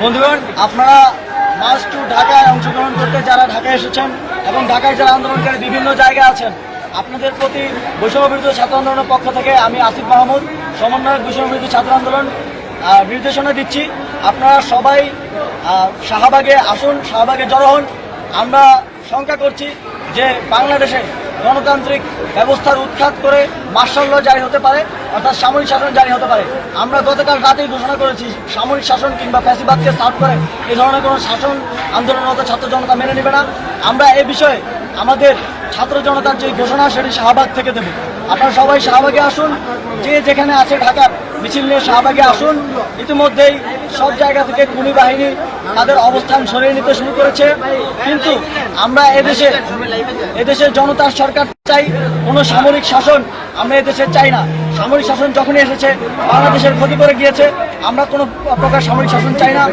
বন্ধুগণ, আপনারা March two ঢাকায় অংশগ্রহণ করতে যারা ঢাকায় এসেছেন এবং ঢাকায় যারা আন্দোলনকারী বিভিন্ন জায়গায় আছেন, আপনাদের প্রতি বৈষম্য বিরোধী ছাত্র আন্দোলনের পক্ষ থেকে আমি আসিফ মাহমুদ, সমন্বয়ক বৈষম্য বিরোধী ছাত্র আন্দোলন, নির্দেশনা দিচ্ছি আপনারা সবাই শাহবাগে আসুন, শাহবাগে জড়ো হন। আমরা শঙ্কা করছি যে বাংলাদেশে গণতান্ত্রিক ব্যবস্থার উৎখাত করে মার্শাল ল জারি হতে পারে, অর্থাৎ সামরিক শাসন জারি হতে পারে। আমরা গতকাল রাতেই ঘোষণা করেছি সামরিক শাসন কিংবা ফ্যাসিবাদকে সার্ভ করে এই ধরনের কোনো শাসন আন্দোলনরত ছাত্র জনতা মেনে নেবে না। আমরা এ বিষয়ে আমাদের ছাত্র জনতার যে ঘোষণা সেটি শাহবাগ থেকে দেব। আপনারা সবাই শাহবাগে আসুন, যে যেখানে আছে ঢাকার মিছিল নিয়ে শাহবাগে আসুন। ইতিমধ্যেই সব জায়গা থেকে খুনি বাহিনী তাদের অবস্থান সরিয়ে নিতে শুরু করেছে, কিন্তু আমরা এদেশের জনতার সরকার চাই, কোনো সামরিক শাসন আমরা এদেশে চাই না। সামরিক শাসন যখনই এসেছে বাংলাদেশের ক্ষতি করে গিয়েছে, আমরা কোনো প্রকার সামরিক শাসন চাই না।